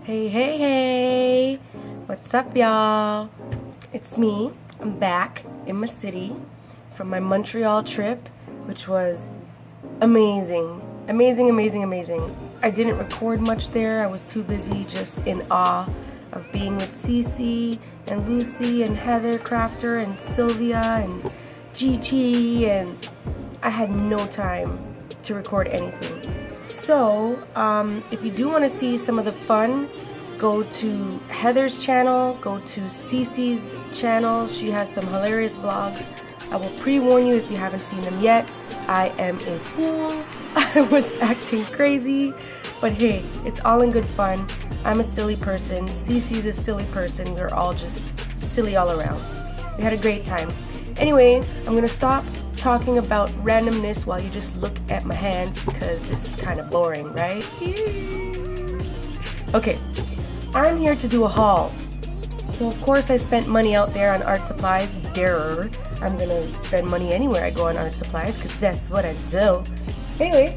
Hey, hey, hey! What's up, y'all? It's me. I'm back in my city from my Montreal trip, which was amazing. Amazing, amazing, amazing. I didn't record much there. I was too busy just in awe of being with Cece and Lucy and Heather Crafter and Sylvia and Gigi, and I had no time to record anything. So, if you do want to see some of the fun, go to Heather's channel, go to Cece's channel. She has some hilarious vlogs. I will pre-warn you if you haven't seen them yet. I am a fool. I was acting crazy, but hey, it's all in good fun. I'm a silly person. Cece's a silly person. We're all just silly all around. We had a great time. Anyway, I'm gonna stop talking about randomness while you just look at my hands because this is kind of boring, right? Okay, I'm here to do a haul. So of course I spent money out there on art supplies. Duh. I'm gonna spend money anywhere I go on art supplies because that's what I do. Anyway,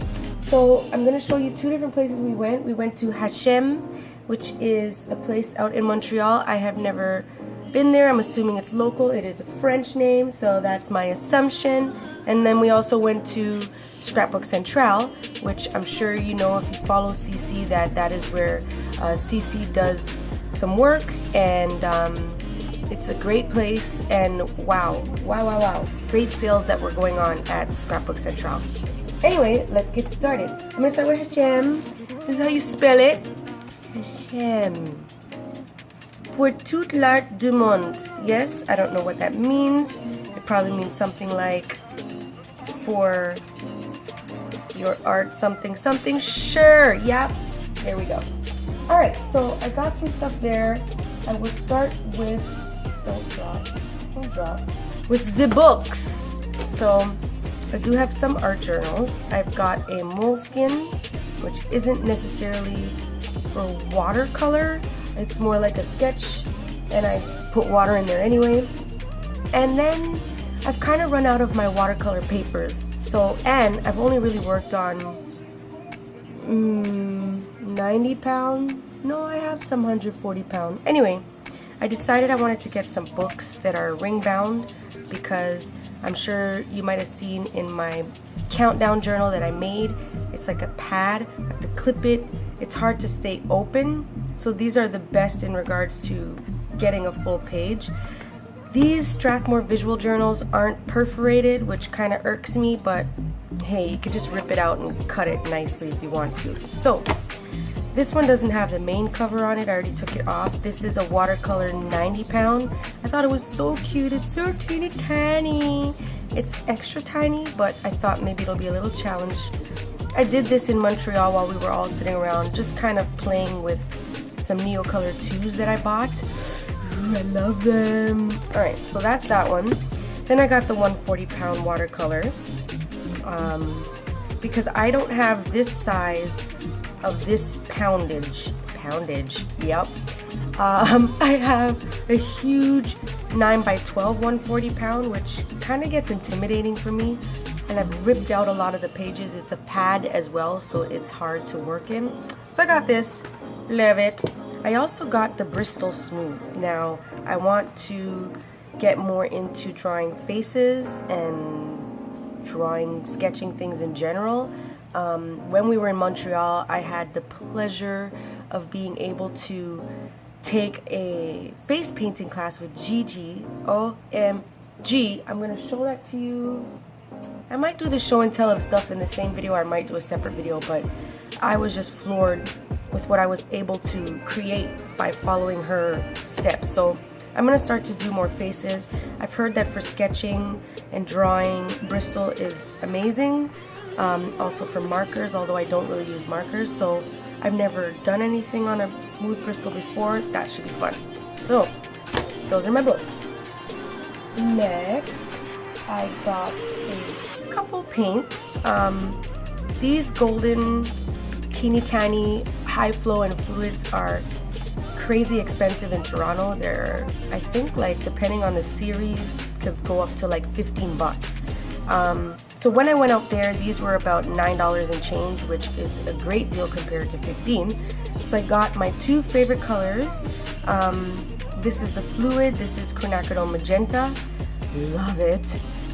so I'm gonna show you two different places we went. We went to Hashem, which is a place out in Montreal. I have never been there. I'm assuming it's local. It is a French name, so that's my assumption. And then we also went to Scrapbook Central, which I'm sure you know if you follow CC that is where CC does some work, and it's a great place. And wow, great sales that were going on at Scrapbook Central. Anyway, let's get started. I'm gonna start with Hashem. This is how you spell it. Hashem. Pour toute l'art du monde. Yes, I don't know what that means. It probably means something like for your art something something. Sure, yep. There we go. Alright, so I got some stuff there. I will start with don't drop. With the books. So I do have some art journals. I've got a Moleskin, which isn't necessarily for watercolor. It's more like a sketch, and I put water in there anyway. And then I've kind of run out of my watercolor papers. So, and I've only really worked on 90 pound. No, I have some 140 pound. Anyway, I decided I wanted to get some books that are ring bound because I'm sure you might have seen in my countdown journal that I made. It's like a pad. I have to clip it. It's hard to stay open. So these are the best in regards to getting a full page. These Strathmore visual journals aren't perforated, which kind of irks me, but hey, you could just rip it out and cut it nicely if you want to. So this one doesn't have the main cover on it. I already took it off. This is a watercolor 90 pound. I thought it was so cute. It's so teeny tiny. It's extra tiny, but I thought maybe it'll be a little challenge. I did this in Montreal while we were all sitting around, just kind of playing with some Neocolor 2s that I bought. Ooh, I love them. Alright, so that's that one. Then I got the 140 pound watercolor. Because I don't have this size of this poundage, yep. I have a huge 9x12 140 pound, which kind of gets intimidating for me. And I've ripped out a lot of the pages. It's a pad as well, so it's hard to work in. So I got this. Love it. I also got the Bristol Smooth. Now, I want to get more into drawing faces and sketching things in general. When we were in Montreal, I had the pleasure of being able to take a face painting class with Gigi. OMG. I'm going to show that to you. I might do the show and tell of stuff in the same video, or I might do a separate video, but I was just floored with what I was able to create by following her steps. So I'm going to start to do more faces. I've heard that for sketching and drawing, Bristol is amazing. Also for markers, although I don't really use markers, so I've never done anything on a smooth Bristol before. That should be fun. So those are my books. Next, I got a couple paints. These golden teeny tiny high flow and fluids are crazy expensive in Toronto. They're, I think, like depending on the series, could go up to like 15 bucks. So when I went out there, these were about $9 and change, which is a great deal compared to 15. So I got my two favorite colors. This is the fluid, this is quinacridone magenta. Love it.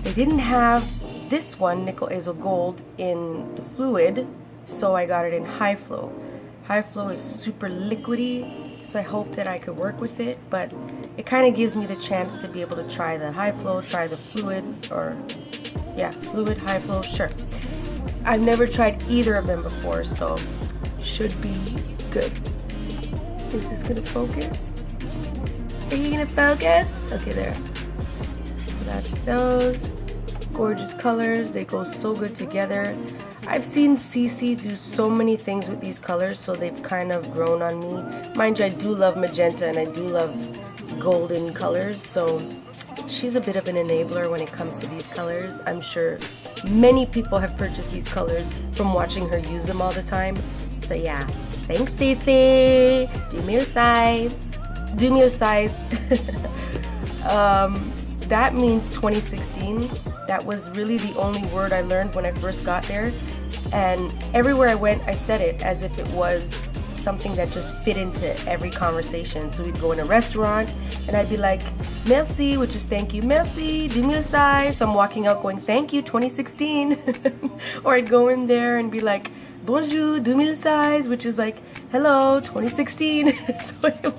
They didn't have this one, nickel azo gold, in the fluid, so I got it in high flow. High flow is super liquidy, so I hope that I could work with it, but it kind of gives me the chance to be able to try the high flow, try the fluid, or yeah, fluid, high flow, sure. I've never tried either of them before, so should be good. Is this gonna focus? Are you gonna focus? Okay, there. So that's those. Gorgeous colors, they go so good together. I've seen Cece do so many things with these colors, so they've kind of grown on me. Mind you, I do love magenta and I do love golden colors, so she's a bit of an enabler when it comes to these colors. I'm sure many people have purchased these colors from watching her use them all the time. So yeah, thanks Cece. Do me your size. Do me your size. That means 2016. That was really the only word I learned when I first got there. And everywhere I went, I said it as if it was something that just fit into every conversation. So we'd go in a restaurant and I'd be like, merci, which is thank you, merci, do me a size. So I'm walking out going, thank you, 2016. Or I'd go in there and be like, bonjour, do me a size, which is like, hello, 2016. So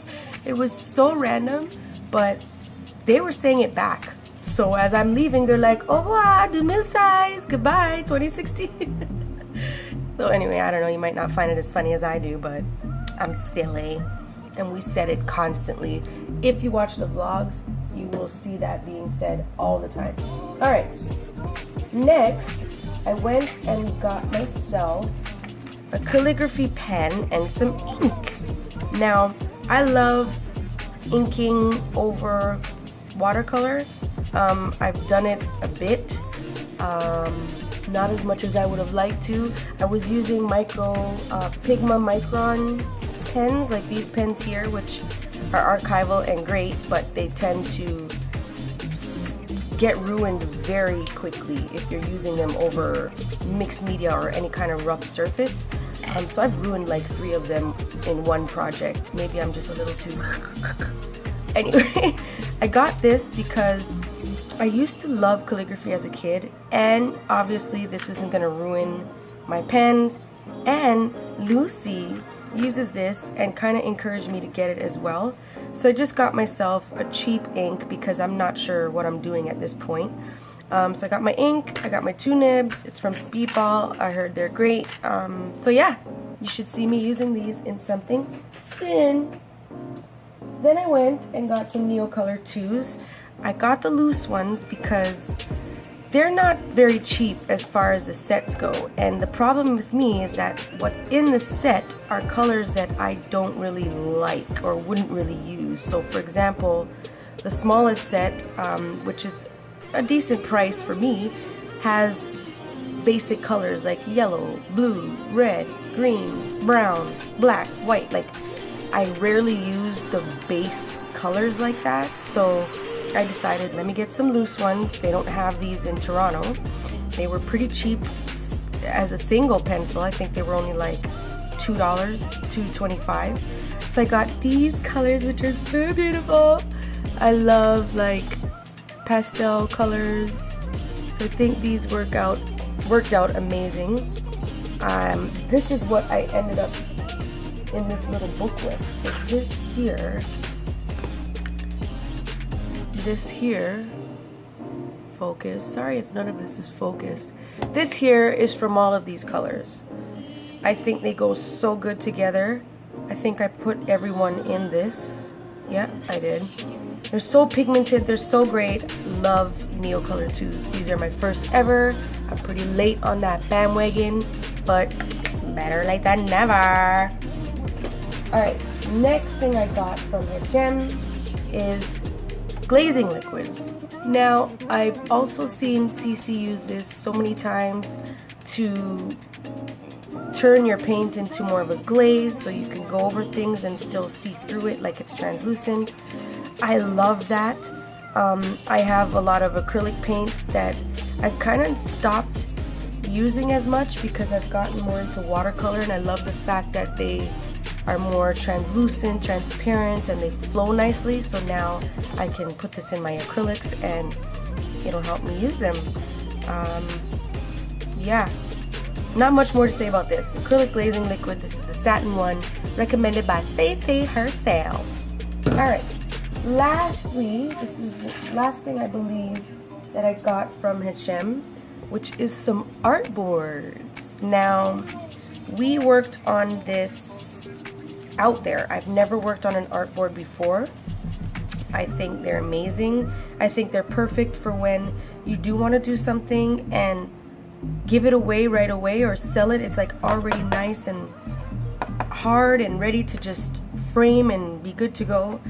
it was so random, but they were saying it back. So as I'm leaving, they're like, au revoir, du mille size, goodbye, 2016. So anyway, I don't know, you might not find it as funny as I do, but I'm silly. And we said it constantly. If you watch the vlogs, you will see that being said all the time. All right, next, I went and got myself a calligraphy pen and some ink. Now, I love inking over watercolor. I've done it a bit, not as much as I would have liked to. I was using Pigma Micron pens, like these pens here, which are archival and great, but they tend to get ruined very quickly if you're using them over mixed media or any kind of rough surface. So I've ruined like 3 of them in one project. Maybe I'm just a little too... Anyway, I got this because I used to love calligraphy as a kid, and obviously this isn't going to ruin my pens, and Lucy uses this and kind of encouraged me to get it as well. So I just got myself a cheap ink because I'm not sure what I'm doing at this point. So I got my ink, I got my 2 nibs, it's from Speedball, I heard they're great. So yeah, you should see me using these in something soon. Then I went and got some Neocolor 2s. I got the loose ones because they're not very cheap as far as the sets go. And the problem with me is that what's in the set are colors that I don't really like or wouldn't really use. So for example, the smallest set, which is a decent price for me, has basic colors like yellow, blue, red, green, brown, black, white. Like, I rarely use the base colors like that, so I decided let me get some loose ones. They don't have these in Toronto. They were pretty cheap as a single pencil. I think they were only like $2, $2.25. So I got these colors, which are so beautiful. I love like pastel colors, so I think these worked out amazing. This is what I ended up in this little book with. So this here, focus. Sorry if none of this is focused. This here is from all of these colors. I think they go so good together. I think I put everyone in this. Yeah, I did. They're so pigmented, they're so great. Love Neocolor 2s. These are my first ever. I'm pretty late on that bandwagon, but better late than never. Alright, next thing I got from H&M is Glazing Liquid. Now, I've also seen Cece use this so many times to turn your paint into more of a glaze so you can go over things and still see through it like it's translucent. I love that. I have a lot of acrylic paints that I've kind of stopped using as much because I've gotten more into watercolor, and I love the fact that they are more translucent, transparent, and they flow nicely. So now I can put this in my acrylics and it'll help me use them. Yeah, not much more to say about this. Acrylic glazing liquid. This is the satin one, recommended by Stacey herself. Alright, lastly, this is the last thing I believe that I got from H&M, which is some artboards. Now, we worked on this out there. I've never worked on an artboard before. I think they're amazing. I think they're perfect for when you do want to do something and give it away right away or sell it. It's like already nice and hard and ready to just frame and be good to go.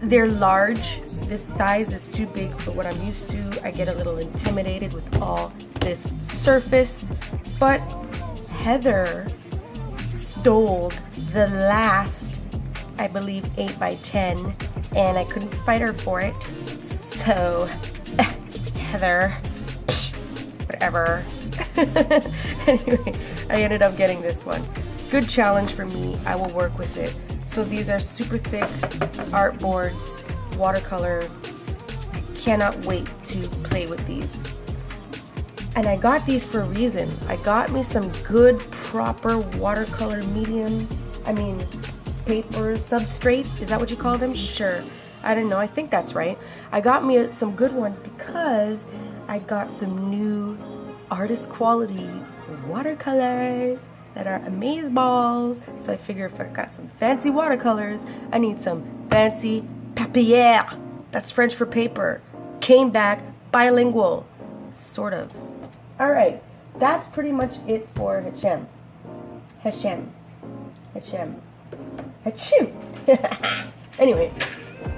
They're large. This size is too big for what I'm used to. I get a little intimidated with all this surface, but Heather stole the last, I believe, 8x10, and I couldn't fight her for it. So, Heather, whatever. Anyway, I ended up getting this one. Good challenge for me. I will work with it. So these are super thick artboards, watercolor. I cannot wait to play with these. And I got these for a reason. I got me some good, proper watercolor mediums. I mean, paper substrates. Is that what you call them? Sure. I don't know. I think that's right. I got me some good ones because I got some new artist quality watercolors that are amazeballs. So I figure if I got some fancy watercolors, I need some fancy papier. That's French for paper. Came back bilingual, sort of. All right, that's pretty much it for H&M. H&M. H&M. Achoo! Anyway,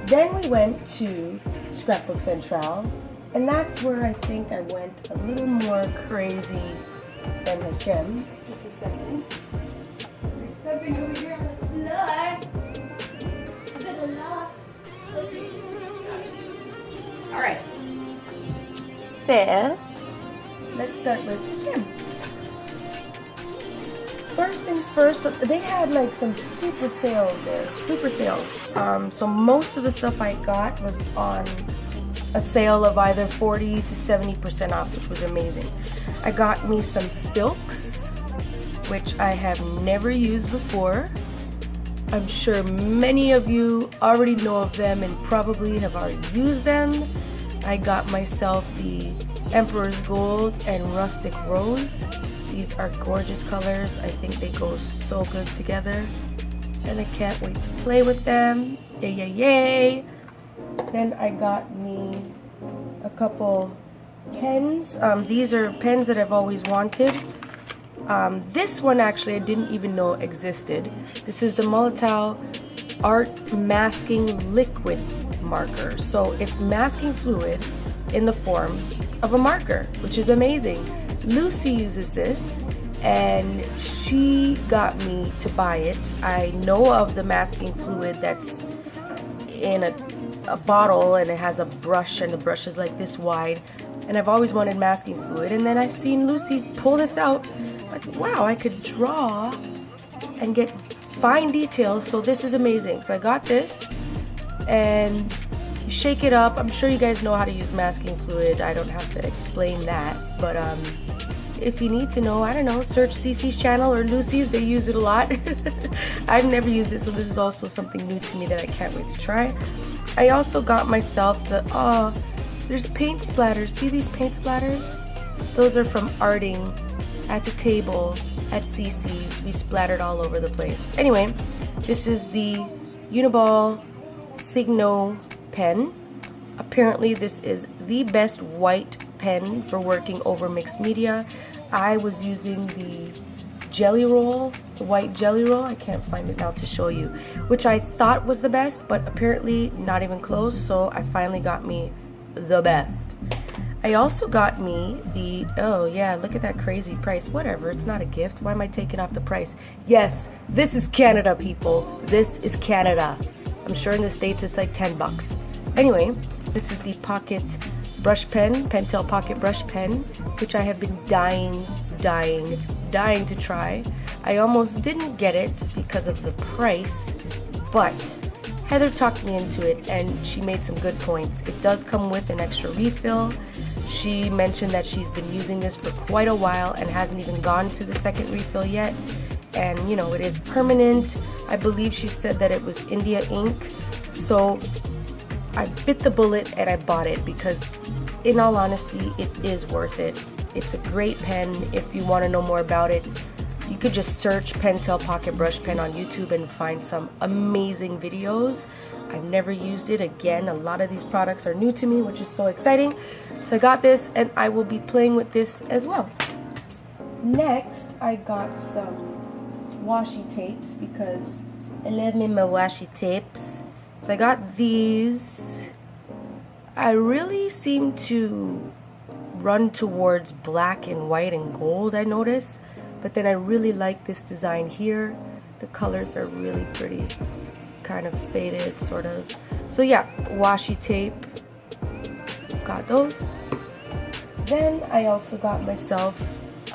then we went to Scrapbook Central, and that's where I think I went a little more crazy than H&M. Just a second. We're stepping over here on the floor. I'm gonna lost. Alright. So, let's start with H&M. First things first, they had like some super sales there. Super sales. So most of the stuff I got was on a sale of either 40 to 70% off, which was amazing. I got me some silks, which I have never used before. I'm sure many of you already know of them and probably have already used them. I got myself the Emperor's Gold and Rustic Rose. These are gorgeous colors. I think they go so good together, and I can't wait to play with them. Yay, yay, yay! Then I got me a couple pens. These are pens that I've always wanted. This one actually I didn't even know existed. This is the Montreal Art Masking Liquid marker. So it's masking fluid in the form of a marker, which is amazing. Lucy uses this and she got me to buy it. I know of the masking fluid that's in a bottle and it has a brush, and the brush is like this wide, and I've always wanted masking fluid, and then I've seen Lucy pull this out, like, wow, I could draw and get fine details, so this is amazing. So I got this, and you shake it up. I'm sure you guys know how to use masking fluid. I don't have to explain that, but if you need to know, I don't know, search Cece's channel or Lucy's. They use it a lot. I've never used it, so this is also something new to me that I can't wait to try. I also got myself the, there's paint splatters. See these paint splatters? Those are from arting at the table at Cece's. We splattered all over the place. Anyway, this is the Uniball Signo pen. Apparently this is the best white pen for working over mixed media. I was using the Jelly Roll, the white Jelly Roll. I can't find it now to show you, which I thought was the best, but apparently not even close. So I finally got me the best. I also got me the, oh yeah, look at that crazy price. Whatever, it's not a gift. Why am I taking off the price? Yes, this is Canada, people. This is Canada. I'm sure in the States it's like 10 bucks. Anyway, this is the pocket brush pen, Pentel pocket brush pen, which I have been dying to try. I almost didn't get it because of the price, but Heather talked me into it and she made some good points. It does come with an extra refill. She mentioned that she's been using this for quite a while and hasn't even gone to the second refill yet. And you know, it is permanent. I believe she said that it was India ink. So I bit the bullet and I bought it because in all honesty, it is worth it. It's a great pen. If you want to know more about it, you could just search Pentel Pocket Brush Pen on YouTube and find some amazing videos. I've never used it. Again, a lot of these products are new to me, which is so exciting. So I got this and I will be playing with this as well. Next, I got some washi tapes because I love me my washi tapes. So I got these. I really seem to run towards black and white and gold, I notice. But then I really like this design here. The colors are really pretty. Kind of faded, sort of. So yeah, washi tape. Got those. Then I also got myself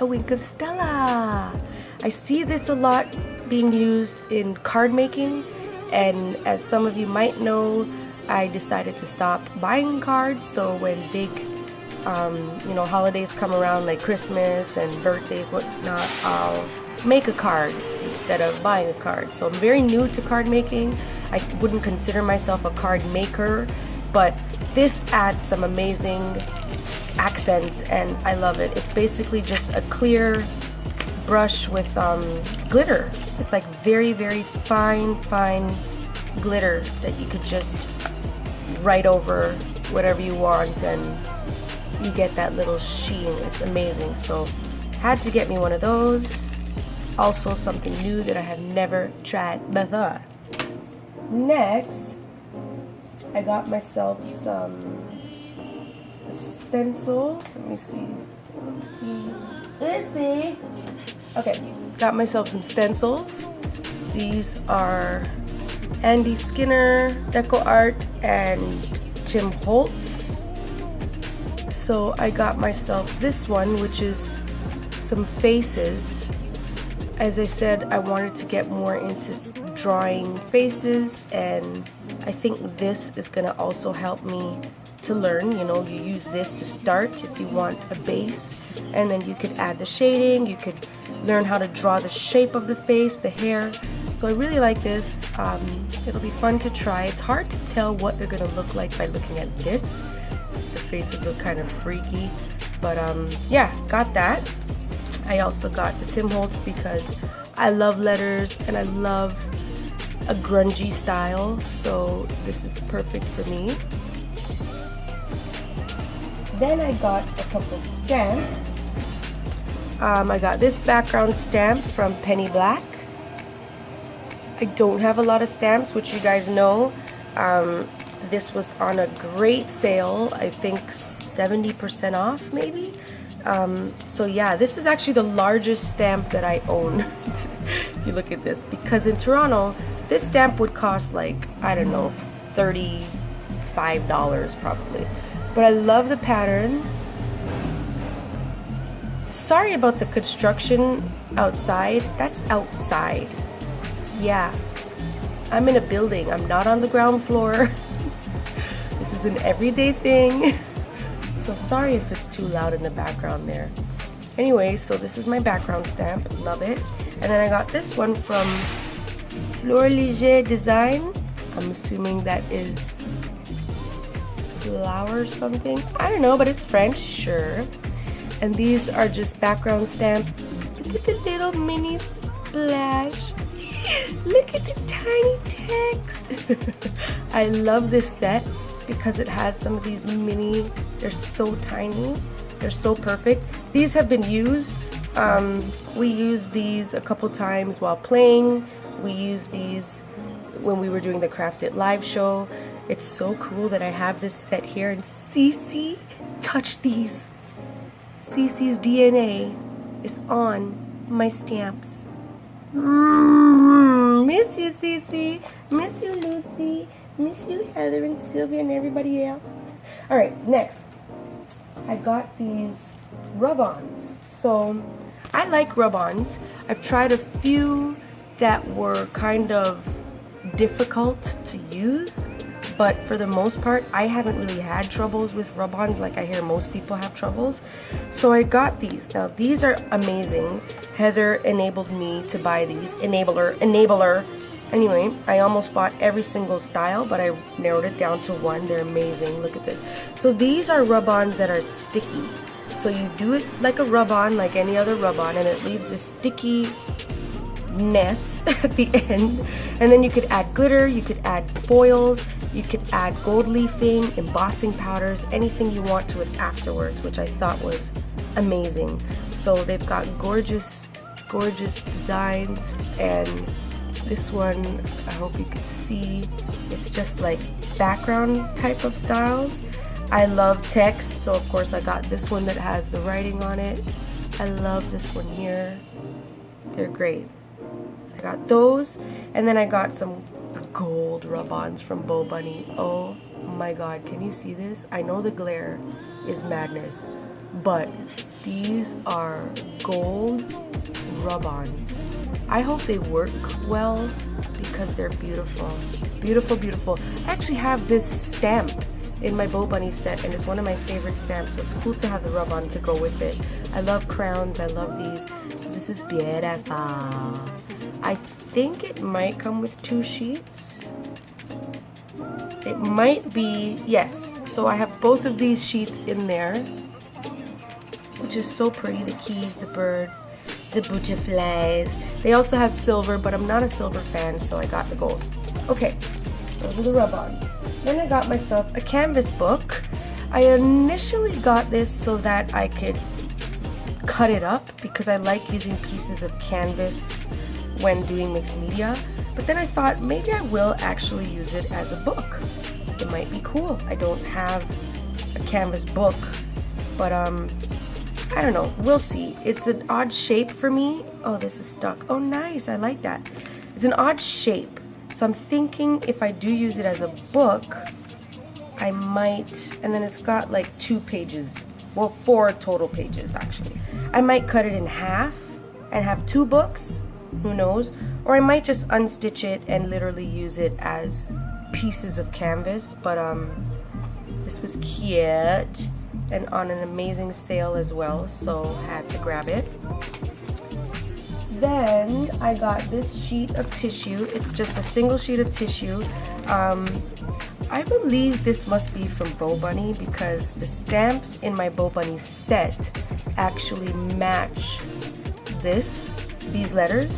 a wink of Stella. I see this a lot being used in card making. And as some of you might know, I decided to stop buying cards. So when big you know, holidays come around like Christmas and birthdays, whatnot, I'll make a card instead of buying a card. So I'm very new to card making. I wouldn't consider myself a card maker, but this adds some amazing accents and I love it. It's basically just a clear brush with glitter. It's like very, very fine glitter that you could just write over whatever you want and you get that little sheen. It's amazing. So had to get me one of those. Also something new that I have never tried before. Next, I got myself some stencils. Let me see. Okay, got myself some stencils. These are Andy Skinner, Deco Art, and Tim Holtz. So I got myself this one, which is some faces. As I said, I wanted to get more into drawing faces, and I think this is gonna also help me to learn. You know, you use this to start if you want a base, and then you could add the shading, you could learn how to draw the shape of the face, the hair. So I really like this. It'll be fun to try. It's hard to tell what they're gonna look like by looking at this. The faces look kind of freaky, but yeah, got that. I also got the Tim Holtz because I love letters and I love a grungy style, so this is perfect for me. Then I got a couple stamps. I got this background stamp from Penny Black. I don't have a lot of stamps, which you guys know. This was on a great sale, I think 70% off maybe. So yeah, this is actually the largest stamp that I own. If you look at this, because in Toronto this stamp would cost like, I don't know, $35 probably. But I love the pattern. Sorry about the construction outside. That's outside. Yeah, I'm in a building. I'm not on the ground floor. This is an everyday thing. So sorry if it's too loud in the background there. Anyway, so this is my background stamp. Love it. And then I got this one from Fleur Léger Design. I'm assuming that is flower something. I don't know, but it's French, sure. And these are just background stamps. Look at the little mini splash. Look at the tiny text. I love this set because it has some of these mini, they're so tiny, they're so perfect. These have been used. We used these a couple times while playing. We used these when we were doing the Craft It live show. It's so cool that I have this set here in CC. touch these. Cece's DNA is on my stamps. Miss you, Cece. Miss you, Lucy. Miss you, Heather and Sylvia and everybody else. Alright, next. I got these rub-ons. So, I like rub-ons. I've tried a few that were kind of difficult to use, but for the most part, I haven't really had troubles with rub-ons like I hear most people have troubles. So I got these. Now, these are amazing. Heather enabled me to buy these. Enabler. Anyway, I almost bought every single style, but I narrowed it down to one. They're amazing. Look at this. So these are rub-ons that are sticky. So you do it like a rub-on, like any other rub-on, and it leaves this sticky ness at the end. And then you could add glitter, you could add foils, you could add gold leafing, embossing powders, anything you want to it afterwards, which I thought was amazing. So they've got gorgeous designs, and this one, I hope you can see, it's just like background type of styles. I love text, so of course I got this one that has the writing on it. I love this one here. They're great. So I got those, and then I got some gold rub-ons from Bo Bunny. Oh my god, can you see this? I know the glare is madness, but these are gold rub-ons. I hope they work well because they're beautiful. Beautiful, beautiful. I actually have this stamp in my Bo Bunny set, and it's one of my favorite stamps, so it's cool to have the rub-on to go with it. I love crowns, I love these. So this is beautiful. I think it might come with 2 sheets. It might be, yes. So I have both of these sheets in there, which is so pretty. The keys, the birds, the butterflies. They also have silver, but I'm not a silver fan, so I got the gold. Okay, those are the rub-ons. Then I got myself a canvas book. I initially got this so that I could cut it up because I like using pieces of canvas when doing mixed media. But then I thought maybe I will actually use it as a book. It might be cool. I don't have a canvas book, but I don't know. We'll see. It's an odd shape for me. Oh, this is stuck. Oh, nice. I like that. It's an odd shape. So I'm thinking if I do use it as a book, I might, and then it's got like 2 pages, well 4 total pages actually. I might cut it in half and have 2 books, who knows, or I might just unstitch it and literally use it as pieces of canvas. But this was cute and on an amazing sale as well, so had to grab it. Then I got this sheet of tissue. It's just a single sheet of tissue. I believe this must be from Bo Bunny because the stamps in my Bo Bunny set actually match these letters.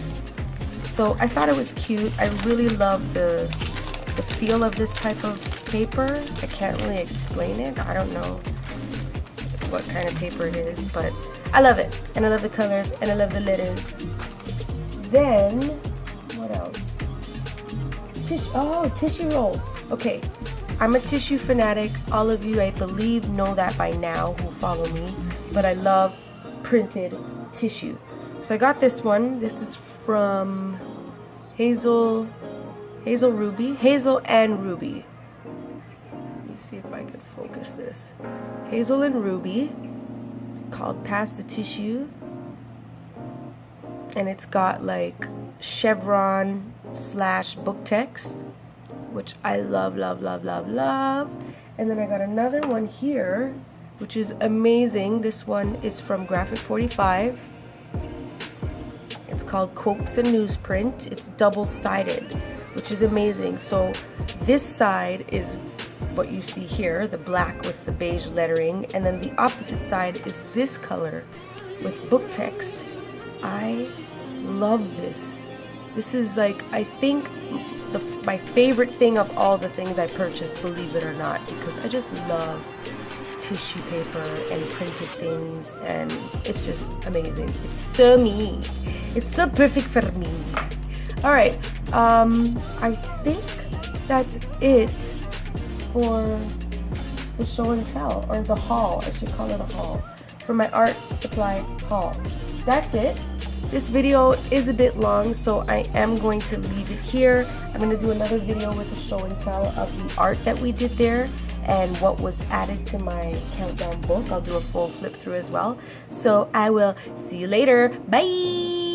So I thought it was cute. I really love the feel of this type of paper. I can't really explain it. I don't know what kind of paper it is, but I love it. And I love the colors, and I love the letters. Then, what else? Tissue rolls. Okay, I'm a tissue fanatic. All of you, I believe, know that by now who follow me. But I love printed tissue. So I got this one. This is from Hazel and Ruby. Let me see if I can focus this. Hazel and Ruby. It's called Pass the Tissue. And it's got like chevron / book text, which I love, love, love, love, love. And then I got another one here, which is amazing. This one is from Graphic 45. It's called Quotes and Newsprint. It's double-sided, which is amazing. So this side is what you see here, the black with the beige lettering, and then the opposite side is this color with book text. I love this. This is like, I think, my favorite thing of all the things I purchased, believe it or not, because I just love tissue paper and printed things, and it's just amazing. It's so me. It's so perfect for me. Alright, I think that's it for the show and tell, or the haul, I should call it a haul, for my art supply haul. That's it. This video is a bit long, so I am going to leave it here. I'm going to do another video with a show and tell of the art that we did there and what was added to my countdown book. I'll do a full flip through as well. So I will see you later. Bye!